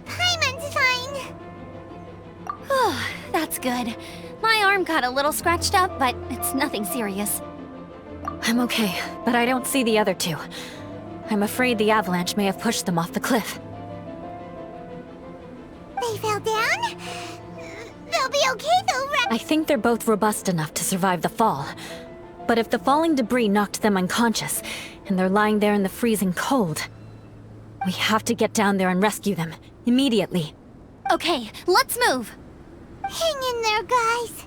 Paimon's fine. Oh, that's good. My arm got a little scratched up, but it's nothing serious. I'm okay, but I don't see the other two. I'm afraid the avalanche may have pushed them off the cliff. They fell down? They'll be okay though, right? I think they're both robust enough to survive the fall. But if the falling debris knocked them unconscious, and they're lying there in the freezing cold, we have to get down there and rescue them, immediately. Okay, let's move! Hang in there, guys.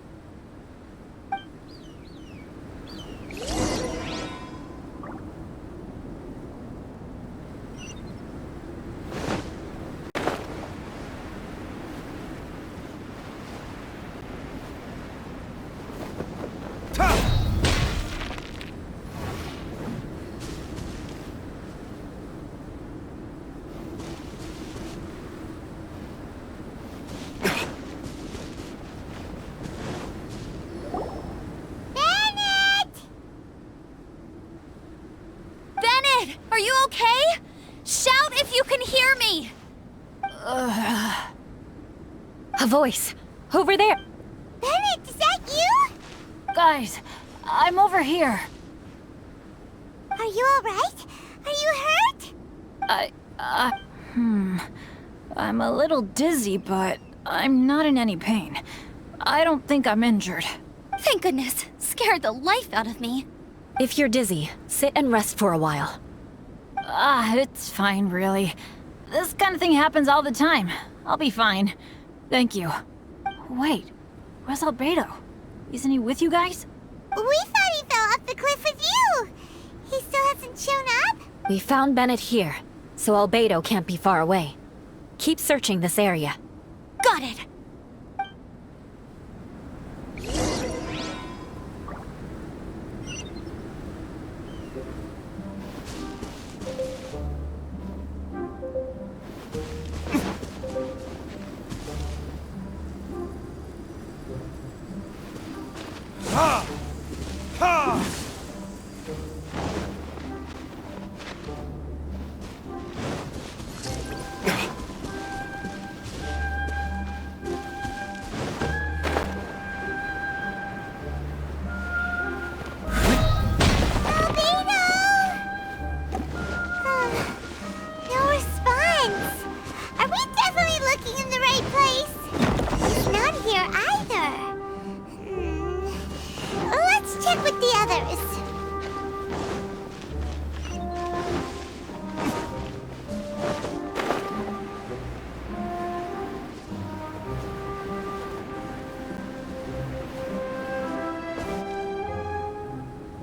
Are you okay? Shout if you can hear me! A voice! Over there! Bennett, is that you? Guys, I'm over here. Are you alright? Are you hurt? I'm a little dizzy, but I'm not in any pain. I don't think I'm injured. Thank goodness. Scared the life out of me. If you're dizzy, sit and rest for a while. It's fine, really. This kind of thing happens all the time. I'll be fine. Thank you. Wait, where's Albedo? Isn't he with you guys? We thought he fell off the cliff with you. He still hasn't shown up? We found Bennett here, so Albedo can't be far away. Keep searching this area. Got it!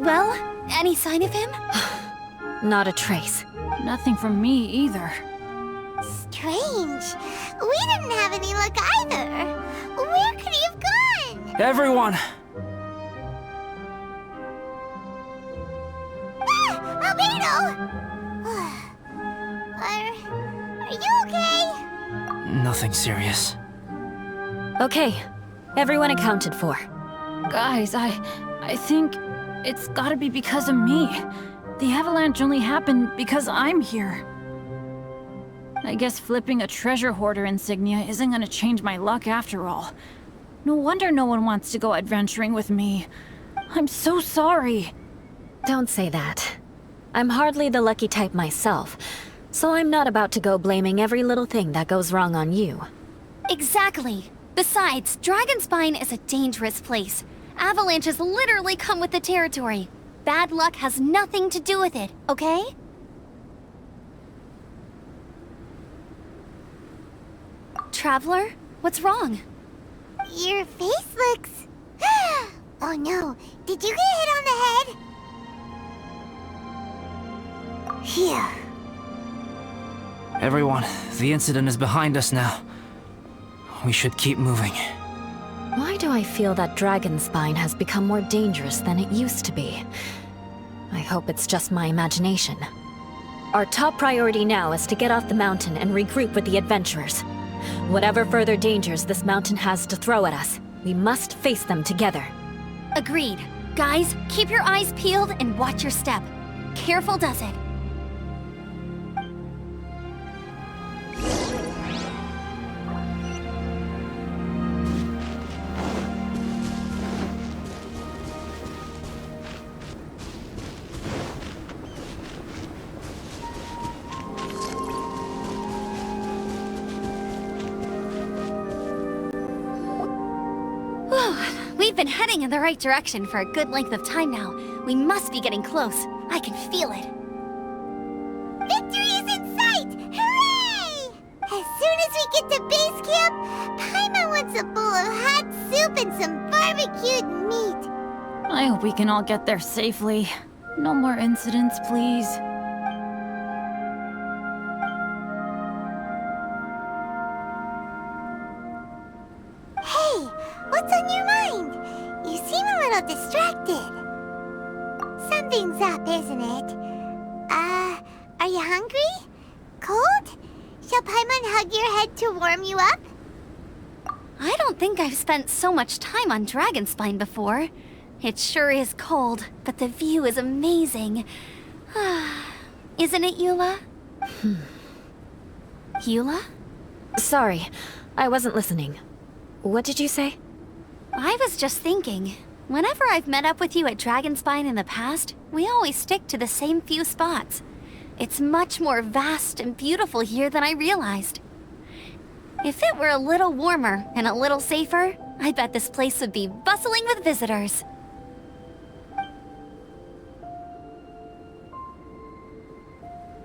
Well, any sign of him? Not a trace. Nothing from me either. Strange. We didn't have any luck either. Where could he have gone? Everyone! Albedo! Are you okay? Nothing serious. Okay, everyone accounted for. Guys, I think it's gotta be because of me. The avalanche only happened because I'm here. I guess flipping a treasure hoarder insignia isn't gonna change my luck after all. No wonder no one wants to go adventuring with me. I'm so sorry. Don't say that. I'm hardly the lucky type myself, so I'm not about to go blaming every little thing that goes wrong on you. Exactly. Besides, Dragonspine is a dangerous place. Avalanches literally come with the territory. Bad luck has nothing to do with it, okay? Traveler, what's wrong? Your face looks... Oh no, did you get hit on the head? Phew. Everyone, the incident is behind us now. We should keep moving. Why do I feel that Dragonspine has become more dangerous than it used to be? I hope it's just my imagination. Our top priority now is to get off the mountain and regroup with the adventurers. Whatever further dangers this mountain has to throw at us, we must face them together. Agreed. Guys, keep your eyes peeled and watch your step. Careful does it. We've been heading in the right direction for a good length of time now. We must be getting close. I can feel it. Victory is in sight! Hooray! As soon as we get to base camp, Paimon wants a bowl of hot soup and some barbecued meat. I hope we can all get there safely. No more incidents, please. Hey, what's on your mind? You seem a little distracted. Something's up, isn't it? Are you hungry? Cold? Shall Paimon hug your head to warm you up? I don't think I've spent so much time on Dragonspine before. It sure is cold, but the view is amazing. Isn't it, Eula? Eula? Sorry, I wasn't listening. What did you say? I was just thinking. Whenever I've met up with you at Dragonspine in the past, we always stick to the same few spots. It's much more vast and beautiful here than I realized. If it were a little warmer and a little safer, I bet this place would be bustling with visitors.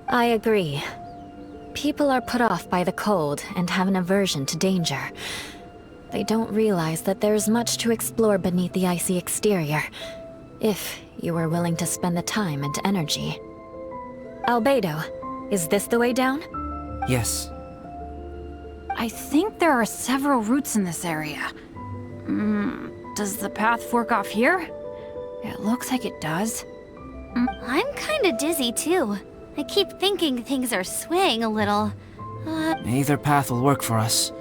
I agree. People are put off by the cold and have an aversion to danger. They don't realize that there's much to explore beneath the icy exterior, if you were willing to spend the time and energy. Albedo, is this the way down? Yes. I think there are several routes in this area. Does the path fork off here? It looks like it does. I'm kinda dizzy too. I keep thinking things are swaying a little. Either path will work for us.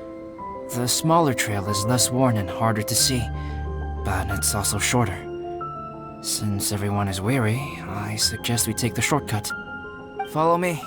The smaller trail is less worn and harder to see, but it's also shorter. Since everyone is weary, I suggest we take the shortcut. Follow me.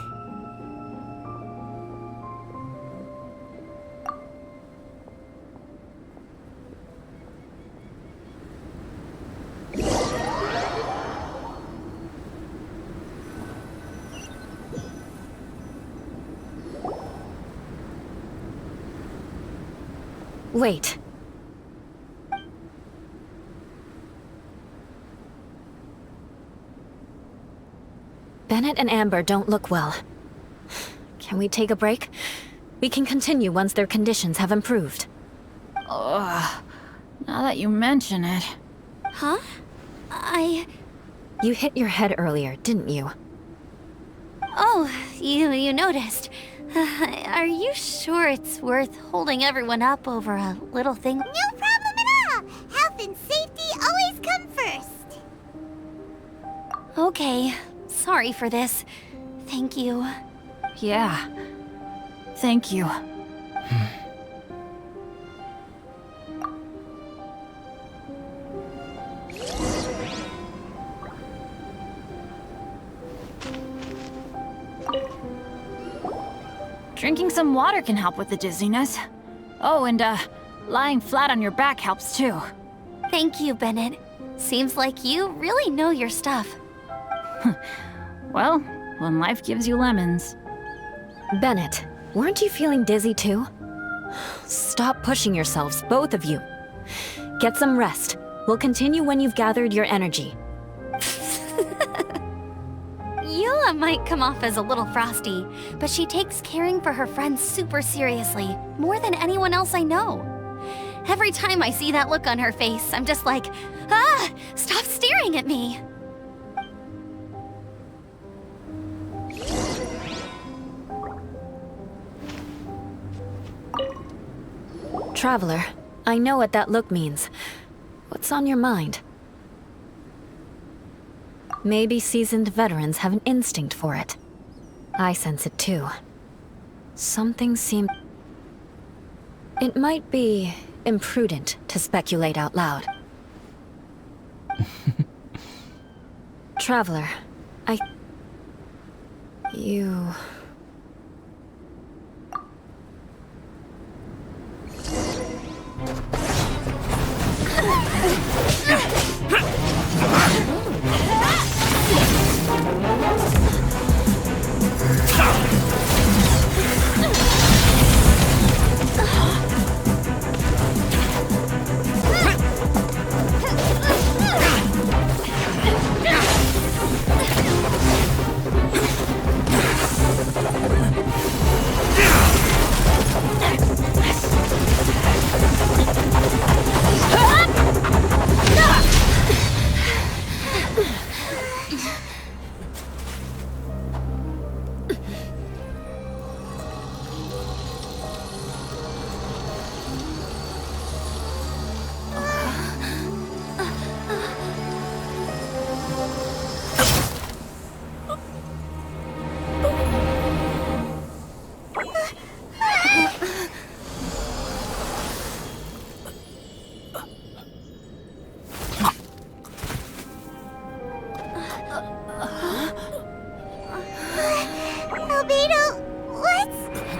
Wait. Bennett and Amber don't look well. Can we take a break? We can continue once their conditions have improved. Ugh. Now that you mention it. Huh? You hit your head earlier, didn't you? Oh, you noticed. Are you sure it's worth holding everyone up over a little thing? No problem at all! Health and safety always come first! Okay, sorry for this. Thank you. Yeah. Thank you. Drinking some water can help with the dizziness. Oh, and lying flat on your back helps too. Thank you, Bennett. Seems like you really know your stuff. Well, when life gives you lemons. Bennett, weren't you feeling dizzy too? Stop pushing yourselves, both of you. Get some rest. We'll continue when you've gathered your energy. Eula might come off as a little frosty, but she takes caring for her friends super seriously, more than anyone else I know. Every time I see that look on her face, I'm just like, ah, stop staring at me. Traveler, I know what that look means. What's on your mind? Maybe seasoned veterans have an instinct for it. I sense it too. Something seemed... It might be imprudent to speculate out loud. Traveler, You...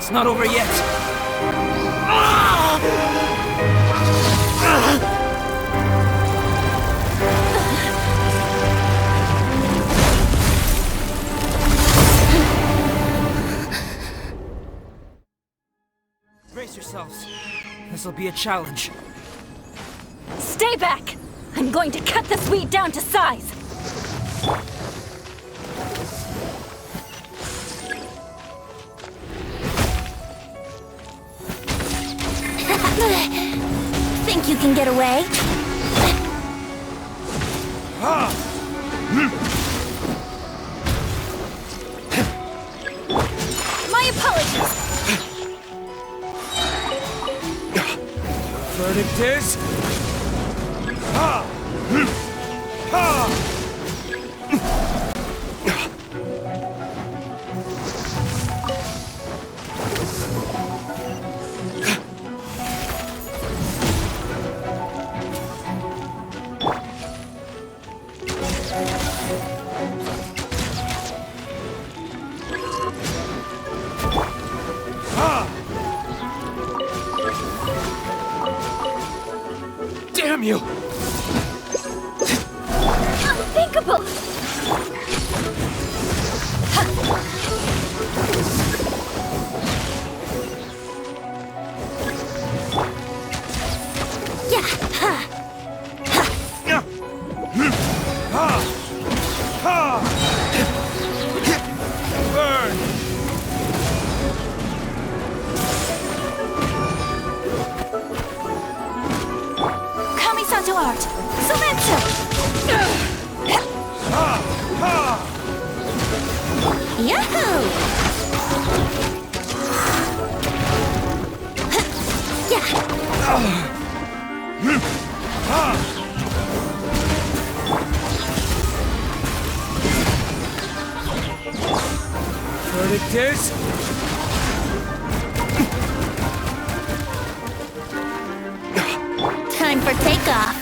It's not over yet. Brace yourselves. This'll be a challenge. Stay back! I'm going to cut this weed down to size! Think you can get away? My apologies! Verdict is... Damn you! Unthinkable! Burn! Kamisato art! Sometsu! Yahoo! Verdict is... Time for takeoff.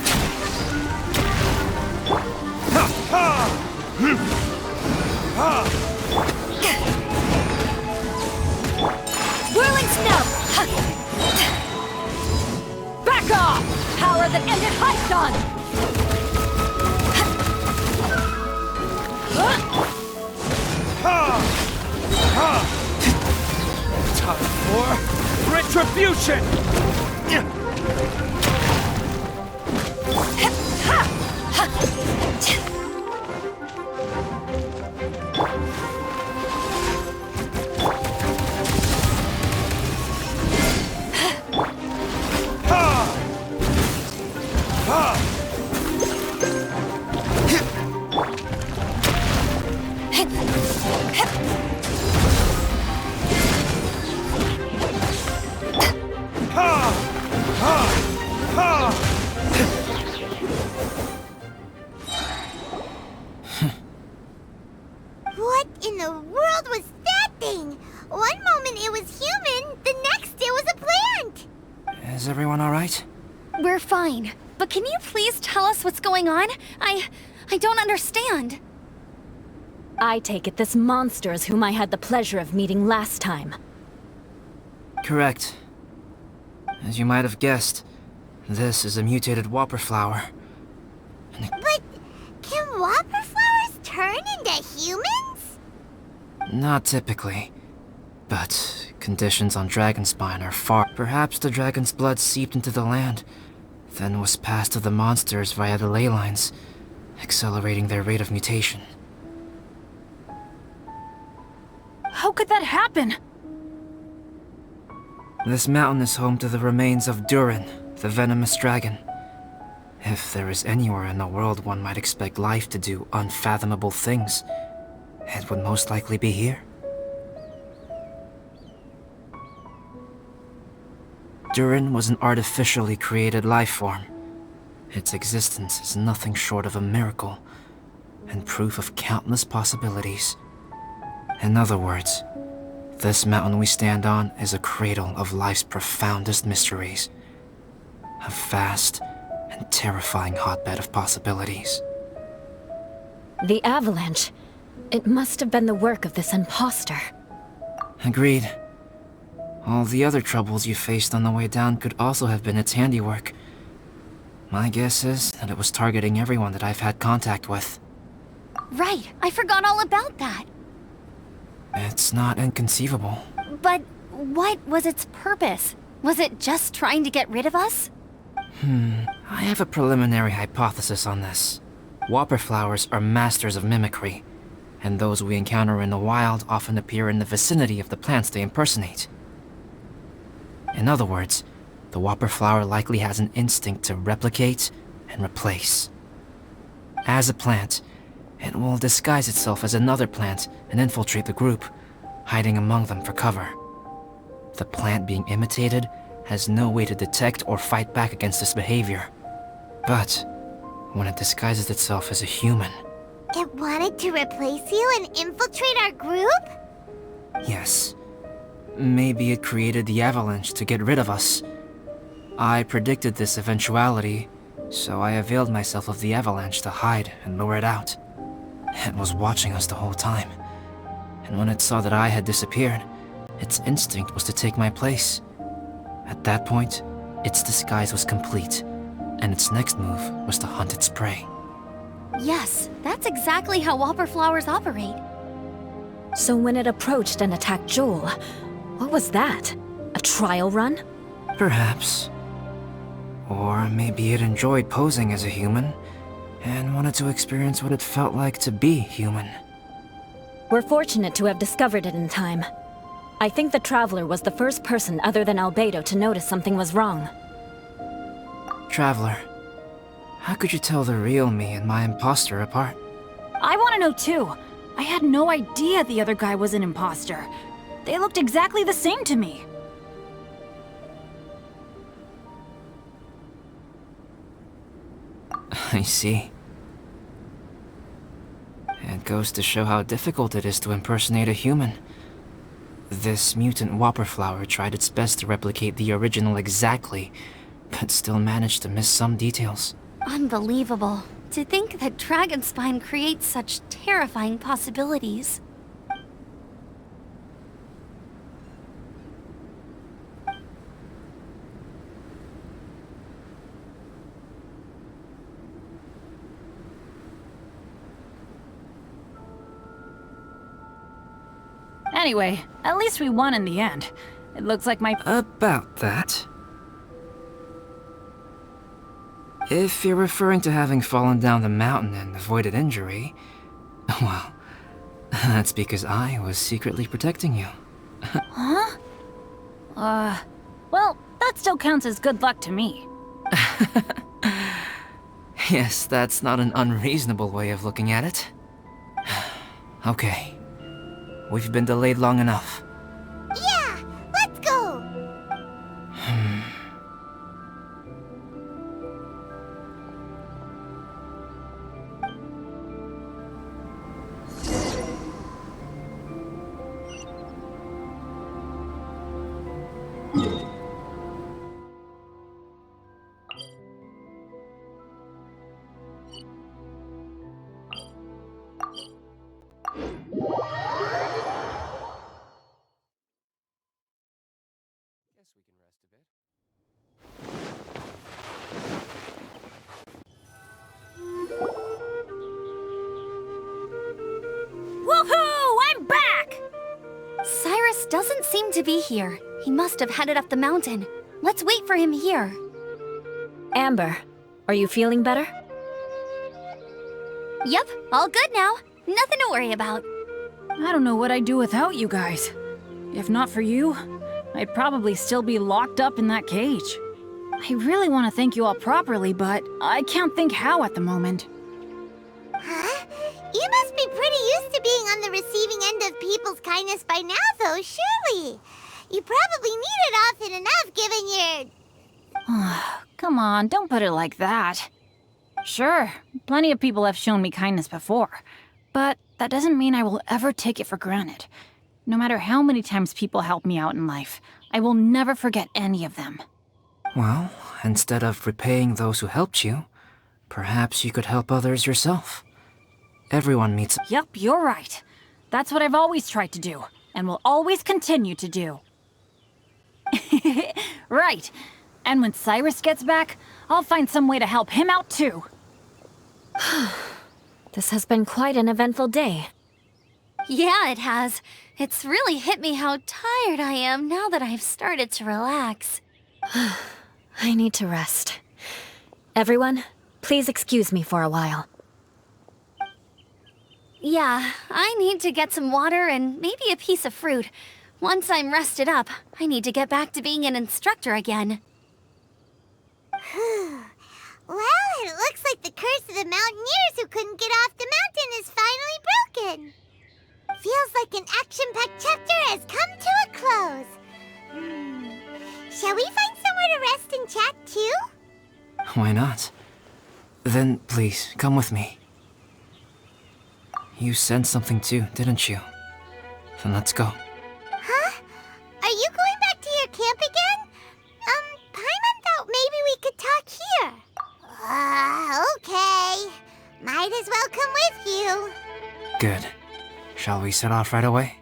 Whirling snow! Back off! Power that ended Python! Time for retribution! What in the world was that thing? One moment it was human, the next it was a plant! Is everyone alright? We're fine. But can you please tell us what's going on? I don't understand. I take it this monster is whom I had the pleasure of meeting last time. Correct. As you might have guessed, this is a mutated whopper flower. But can whopper flowers turn into humans? Not typically. But conditions on Dragonspine are far... Perhaps the dragon's blood seeped into the land, then was passed to the monsters via the ley lines, accelerating their rate of mutation. How could that happen? This mountain is home to the remains of Durin, the venomous dragon. If there is anywhere in the world one might expect life to do unfathomable things, it would most likely be here. Durin was an artificially created life form. Its existence is nothing short of a miracle, and proof of countless possibilities. In other words, this mountain we stand on is a cradle of life's profoundest mysteries. A vast and terrifying hotbed of possibilities. The avalanche. It must have been the work of this imposter. Agreed. All the other troubles you faced on the way down could also have been its handiwork. My guess is that it was targeting everyone that I've had contact with. Right, I forgot all about that. It's not inconceivable. But what was its purpose? Was it just trying to get rid of us? I have a preliminary hypothesis on this. Whopper flowers are masters of mimicry, and those we encounter in the wild often appear in the vicinity of the plants they impersonate. In other words, the whopper flower likely has an instinct to replicate and replace. As a plant, it will disguise itself as another plant and infiltrate the group, hiding among them for cover. The plant being imitated has no way to detect or fight back against this behavior. But when it disguises itself as a human... It wanted to replace you and infiltrate our group? Yes. Maybe it created the avalanche to get rid of us. I predicted this eventuality, so I availed myself of the avalanche to hide and lure it out. It was watching us the whole time, and when it saw that I had disappeared, its instinct was to take my place. At that point, its disguise was complete, and its next move was to hunt its prey. Yes, that's exactly how whopper flowers operate. So when it approached and attacked Joel, what was that? A trial run? Perhaps. Or maybe it enjoyed posing as a human, and wanted to experience what it felt like to be human. We're fortunate to have discovered it in time. I think the Traveler was the first person other than Albedo to notice something was wrong. Traveler, how could you tell the real me and my imposter apart? I want to know too. I had no idea the other guy was an imposter. They looked exactly the same to me. I see. It goes to show how difficult it is to impersonate a human. This mutant whopper flower tried its best to replicate the original exactly, but still managed to miss some details. Unbelievable. To think that Dragonspine creates such terrifying possibilities. Anyway, at least we won in the end. It looks like my... About that. If you're referring to having fallen down the mountain and avoided injury, well, that's because I was secretly protecting you. Huh? Well, that still counts as good luck to me. Yes, that's not an unreasonable way of looking at it. Okay. We've been delayed long enough. Yeah, let's go! Woohoo! I'm back! Cyrus doesn't seem to be here. He must have headed up the mountain. Let's wait for him here. Amber, are you feeling better? Yep, all good now. Nothing to worry about. I don't know what I'd do without you guys. If not for you, I'd probably still be locked up in that cage. I really want to thank you all properly, but I can't think how at the moment. Huh? You must be pretty used to being on the receiving end of people's kindness by now, though, surely. You probably need it often enough, given your... Come on, don't put it like that. Sure, plenty of people have shown me kindness before, but that doesn't mean I will ever take it for granted. No matter how many times people help me out in life, I will never forget any of them. Well, instead of repaying those who helped you, perhaps you could help others yourself. Everyone meets... Yep, you're right. That's what I've always tried to do, and will always continue to do. Right. And when Cyrus gets back, I'll find some way to help him out too. This has been quite an eventful day. Yeah, it has. It's really hit me how tired I am now that I've started to relax. I need to rest. Everyone, please excuse me for a while. Yeah, I need to get some water and maybe a piece of fruit. Once I'm rested up, I need to get back to being an instructor again. Well, it looks like the curse of the mountaineers who couldn't get off the mountain is finally broken. Feels like an action-packed chapter has come to a close. Shall we find somewhere to rest and chat too? Why not? Then please, come with me. You sensed something too, didn't you? Then let's go. Huh? Are you going back to your camp again? Paimon thought maybe we could talk here. Okay. Might as well come with you. Good. Shall we set off right away?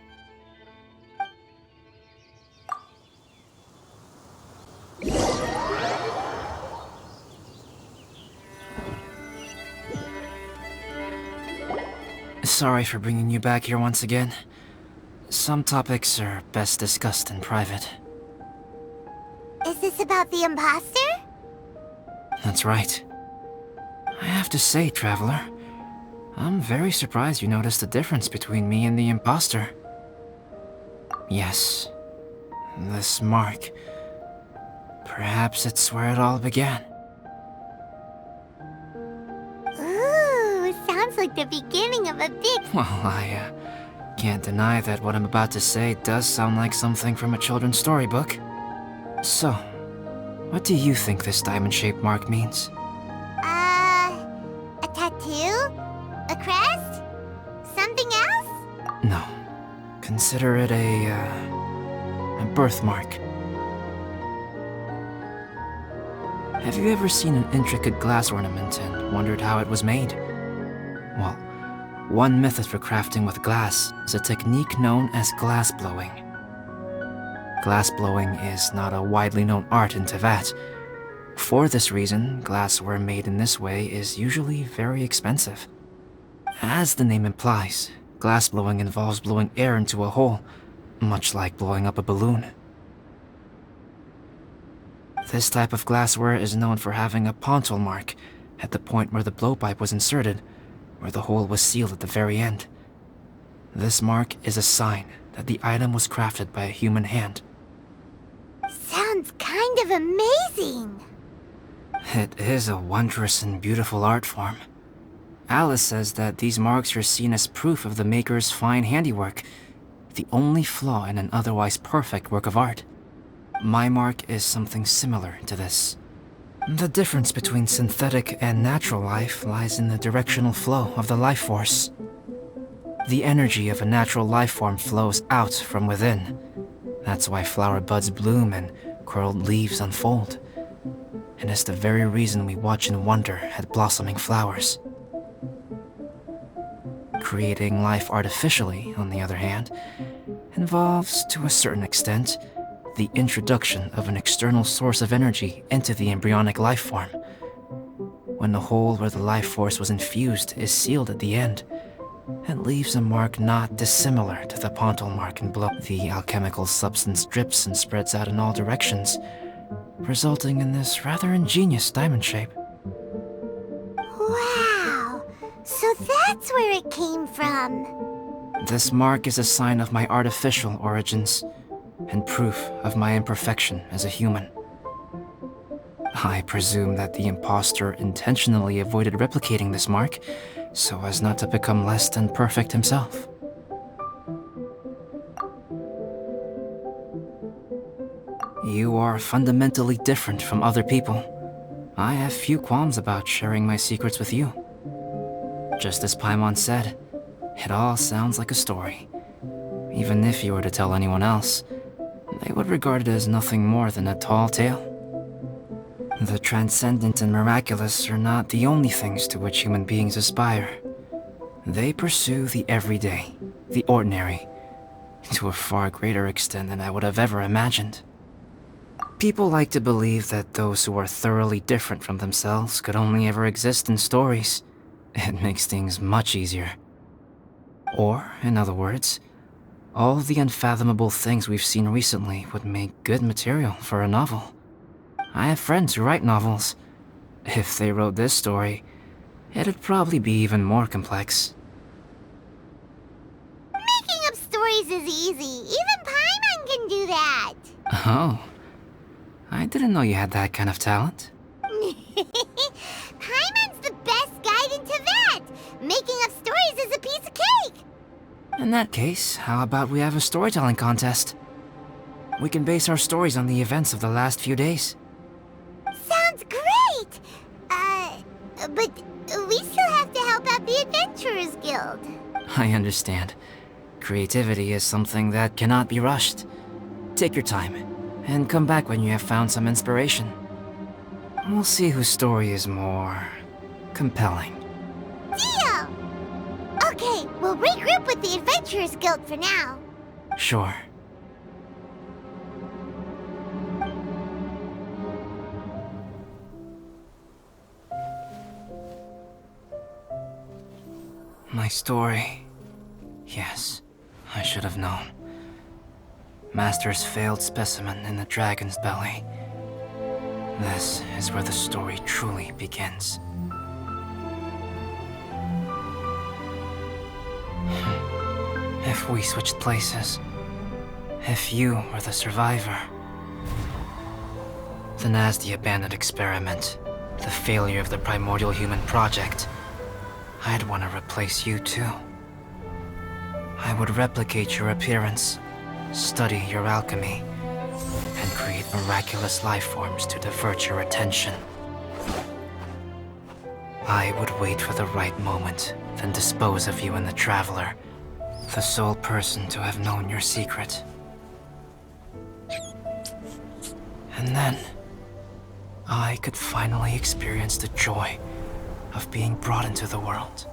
Sorry for bringing you back here once again. Some topics are best discussed in private. Is this about the imposter? That's right. I have to say, Traveler, I'm very surprised you noticed the difference between me and the imposter. Yes, this mark. Perhaps it's where it all began. Ooh, sounds like the beginning of a big... Well, I can't deny that what I'm about to say does sound like something from a children's storybook. So, what do you think this diamond-shaped mark means? A tattoo? A crest? Something else? No. Consider it a birthmark. Have you ever seen an intricate glass ornament and wondered how it was made? Well, one method for crafting with glass is a technique known as glass blowing. Glass blowing is not a widely known art in Teyvat. For this reason, glassware made in this way is usually very expensive. As the name implies, glass blowing involves blowing air into a hole, much like blowing up a balloon. This type of glassware is known for having a pontal mark at the point where the blowpipe was inserted, where the hole was sealed at the very end. This mark is a sign that the item was crafted by a human hand. Sounds kind of amazing. It is a wondrous and beautiful art form. Alice says that these marks are seen as proof of the maker's fine handiwork, the only flaw in an otherwise perfect work of art. My mark is something similar to this. The difference between synthetic and natural life lies in the directional flow of the life force. The energy of a natural life form flows out from within. That's why flower buds bloom and curled leaves unfold. And it's the very reason we watch and wonder at blossoming flowers. Creating life artificially, on the other hand, involves, to a certain extent, the introduction of an external source of energy into the embryonic life form. When the hole where the life force was infused is sealed at the end, it leaves a mark not dissimilar to the pontal mark in blow. The alchemical substance drips and spreads out in all directions, resulting in this rather ingenious diamond shape. Wow, so that's where it came from. This mark is a sign of my artificial origins, and proof of my imperfection as a human. I presume that the impostor intentionally avoided replicating this mark, so as not to become less than perfect himself. You are fundamentally different from other people. I have few qualms about sharing my secrets with you. Just as Paimon said, it all sounds like a story. Even if you were to tell anyone else, they would regard it as nothing more than a tall tale. The transcendent and miraculous are not the only things to which human beings aspire. They pursue the everyday, the ordinary, to a far greater extent than I would have ever imagined. People like to believe that those who are thoroughly different from themselves could only ever exist in stories. It makes things much easier. Or, in other words, all of the unfathomable things we've seen recently would make good material for a novel. I have friends who write novels. If they wrote this story, it'd probably be even more complex. Making up stories is easy. Even Paimon can do that. Oh, I didn't know you had that kind of talent. Paimon's the best guide into that. Making up stories is a piece of cake. In that case, how about we have a storytelling contest? We can base our stories on the events of the last few days. Sounds great! But we still have to help out the Adventurers Guild. I understand. Creativity is something that cannot be rushed. Take your time, and come back when you have found some inspiration. We'll see whose story is more compelling. Deal! Okay, we'll regroup with the Adventurers Guild for now. Sure. My story. Yes, I should have known. Master's failed specimen in the dragon's belly. This is where the story truly begins. If we switched places, if you were the survivor, then as the abandoned experiment, the failure of the primordial human project, I'd want to replace you too. I would replicate your appearance, study your alchemy, and create miraculous life forms to divert your attention. I would wait for the right moment, then dispose of you in the Traveler, the sole person to have known your secret. And then, I could finally experience the joy of being brought into the world.